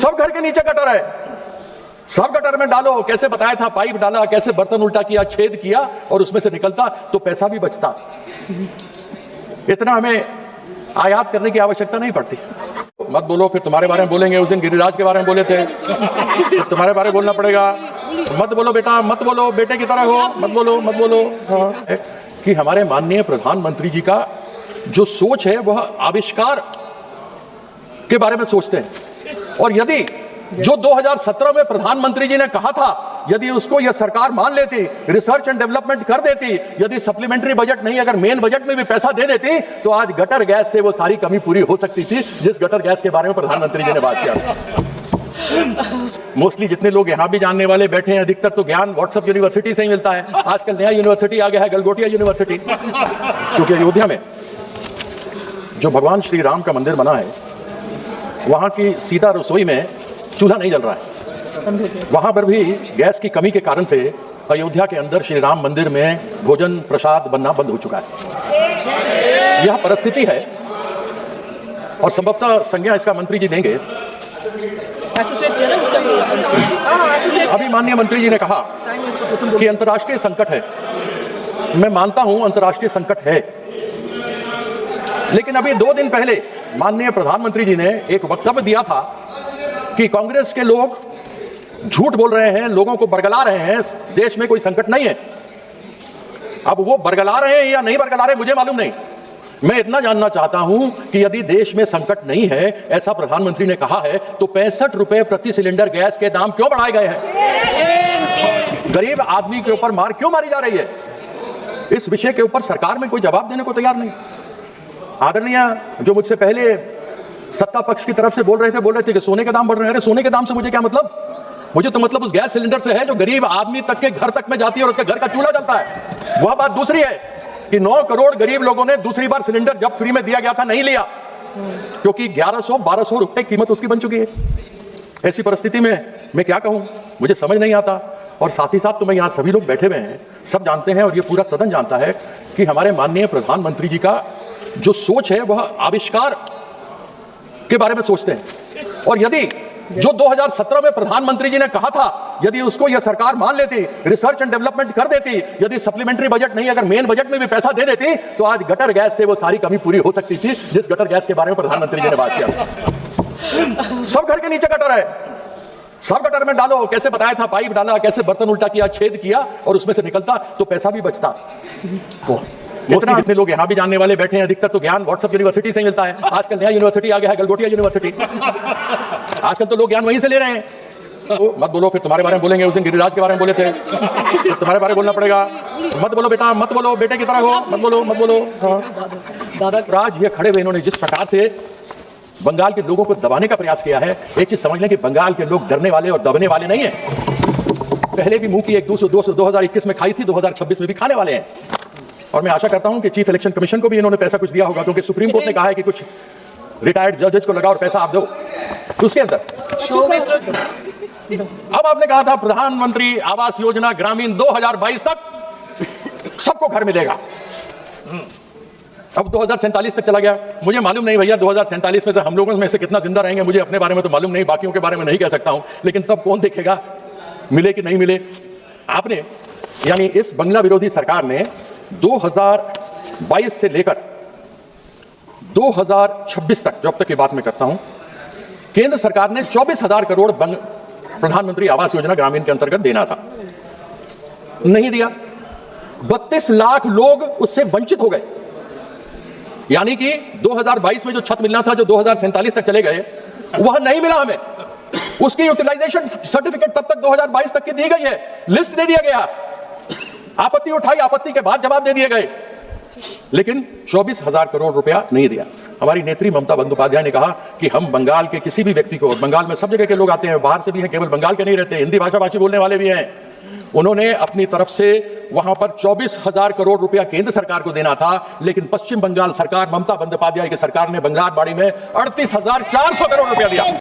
सब घर के नीचे गटर है, सब गटर में डालो। कैसे बताया था, पाइप डाला, कैसे बर्तन उल्टा किया, छेद किया और उसमें से निकलता तो पैसा भी बचता। इतना हमें आयात करने की आवश्यकता नहीं पड़ती। मत बोलो, फिर तुम्हारे बारे में बोलेंगे। उस दिन गिरिराज के बारे में बोले थे, तो तुम्हारे बारे में बोलना पड़ेगा। मत बोलो बेटा, मत बोलो, बेटे की तरह हो, मत बोलो, मत बोलो। हाँ, कि हमारे माननीय प्रधानमंत्री जी का जो सोच है वह आविष्कार के बारे में सोचते हैं। और यदि जो 2017 में प्रधानमंत्री जी ने कहा था, यदि उसको यह सरकार मान लेती, रिसर्च एंड डेवलपमेंट कर देती, यदि सप्लीमेंट्री बजट नहीं अगर मेन बजट में भी पैसा दे देती, तो आज गटर गैस से वो सारी कमी पूरी हो सकती थी जिस गटर गैस के बारे में प्रधानमंत्री जी ने बात किया। मोस्टली जितने लोग यहां भी जानने वाले बैठे हैं, अधिकतर तो ज्ञान व्हाट्सएप यूनिवर्सिटी से ही मिलता है। आजकल नया यूनिवर्सिटी आ गया है, गलगोटिया यूनिवर्सिटी। क्योंकि अयोध्या में जो भगवान श्री राम का मंदिर बना है, वहां की सीधा रसोई में चूल्हा नहीं जल रहा है। वहां पर भी गैस की कमी के कारण से अयोध्या के अंदर श्री राम मंदिर में भोजन प्रसाद बनना बंद हो चुका है। यह परिस्थिति है और संभवतः संज्ञा इसका मंत्री जी देंगे। अभी माननीय मंत्री जी ने कहा कि अंतर्राष्ट्रीय संकट है। मैं मानता हूं अंतर्राष्ट्रीय संकट है, लेकिन अभी 2 दिन पहले माननीय प्रधानमंत्री जी ने एक वक्तव्य दिया था कि कांग्रेस के लोग झूठ बोल रहे हैं, लोगों को बरगला रहे हैं, देश में कोई संकट नहीं है। अब वो बरगला रहे हैं या नहीं बरगला रहे मुझे मालूम नहीं। मैं इतना जानना चाहता हूं कि यदि देश में संकट नहीं है, ऐसा प्रधानमंत्री ने कहा है, तो 65 रुपए प्रति सिलेंडर गैस के दाम क्यों बढ़ाए गए हैं? गरीब आदमी के ऊपर मार क्यों मारी जा रही है? इस विषय के ऊपर सरकार में कोई जवाब देने को तैयार नहीं। आदरणीय जो मुझसे पहले सत्ता पक्ष की तरफ से बोल रहे थे कि सोने के दाम बढ़ रहे हैं। अरे सोने के दाम से मुझे क्या मतलब? मुझे तो मतलब उस गैस सिलेंडर से है जो गरीब आदमी तक के घर तक में जाती है और उसके घर का चूल्हा जलता है। वह बात दूसरी है कि 9 करोड़ गरीब लोगों ने दूसरी बार सिलेंडर जब फ्री में दिया गया था नहीं लिया, क्योंकि 1100-1200 रुपए कीमत उसकी बन चुकी है। ऐसी परिस्थिति में मैं क्या कहूं, मुझे समझ नहीं आता। और साथ ही साथ तो मैं यहां सभी लोग बैठे हुए हैं, सब जानते हैं और ये पूरा सदन जानता है कि हमारे माननीय प्रधानमंत्री जी का जो सोच है वह आविष्कार के बारे में सोचते हैं। और यदि जो 2017 में प्रधानमंत्री जी ने कहा था, यदि उसको यह सरकार मान लेती, रिसर्च एंड डेवलपमेंट कर देती, यदि सप्लीमेंट्री बजट नहीं अगर मेन बजट में भी पैसा दे देती, तो आज गटर गैस से वो सारी कमी पूरी हो सकती थी जिस गटर गैस के बारे में प्रधानमंत्री जी ने बात किया। सब घर के नीचे गटर है, सब गटर में डालो। कैसे बताया था, पाइप डाला, कैसे बर्तन उल्टा किया, छेद किया और उसमें से निकलता तो पैसा भी बचता। मोस्टली जितने लोग यहां भी जानने वाले बैठे हैं, अधिकतर तो ज्ञान व्हाट्सएप यूनिवर्सिटी से ही मिलता है। आजकल नया यूनिवर्सिटी आ गया है, गलगोटिया यूनिवर्सिटी। आजकल तो लोग ज्ञान वहीं से ले रहे हैं। तो मत बोलो, फिर तुम्हारे बारे में बोलेंगे। उस दिन गिरिराज के बारे में बोले थे, तो तुम्हारे बारे में बोलना पड़ेगा। मत बोलो बेटा, मत बोलो, बेटे की तरह हो, मत बोलो, मत बोलो। हाँ, आज ये खड़े हुए इन्होंने जिस प्रकार से बंगाल के लोगों को दबाने का प्रयास किया है, एक चीज समझ लें कि बंगाल के लोग डरने वाले और दबने वाले नहीं है। पहले भी मुंह की 2021 में खाई थी, 2026 में भी खाने वाले हैं। और मैं आशा करता हूं कि चीफ इलेक्शन कमीशन को भी इन्होंने पैसा कुछ दिया होगा, क्योंकि सुप्रीम कोर्ट ने कहा है कि कुछ रिटायर्ड जजेस को लगाओ और पैसा आप दो। तो उसके अंदर अब आपने कहा था प्रधानमंत्री आवास योजना ग्रामीण 2022 तक सबको घर मिलेगा। अब 2047 तक चला गया। मुझे मालूम नहीं भैया 2047 में से हम लोगों में से कितना जिंदा रहेंगे, मुझे अपने बारे में तो मालूम नहीं, बाकियों के बारे में नहीं कह सकता हूं। लेकिन तब कौन देखेगा मिले कि नहीं मिले। आपने यानी इस बंगला विरोधी सरकार ने 2022 से लेकर 2026 तक, जो अब तक की बात मैं करता हूं, केंद्र सरकार ने 24,000 करोड़ प्रधानमंत्री आवास योजना ग्रामीण के अंतर्गत देना था, नहीं दिया। 32 लाख लोग उससे वंचित हो गए। यानी कि 2022 में जो छत मिलना था, जो 2047 तक चले गए, वह नहीं मिला हमें। उसकी यूटिलाइजेशन सर्टिफिकेट तब तक 2022 तक की दी गई है, लिस्ट दे दिया गया, आपत्ति उठाई, आपत्ति के बाद जवाब दे दिए गए, लेकिन 24,000 करोड़ रुपया नहीं दिया। हमारी नेत्री ममता बंदोपाध्याय ने कहा कि हम बंगाल के किसी भी व्यक्ति को, बंगाल में सब जगह के लोग आते हैं, बाहर से भी हैं, केवल बंगाल के नहीं रहते, हिंदी भाषा भाषी बोलने वाले भी हैं। उन्होंने अपनी तरफ से वहां पर 24,000 करोड़ रुपया केंद्र सरकार को देना था, लेकिन पश्चिम बंगाल सरकार, ममता बंदोपाध्याय की सरकार ने बंगाल बाड़ी में 38,400 करोड़ रुपया दिया।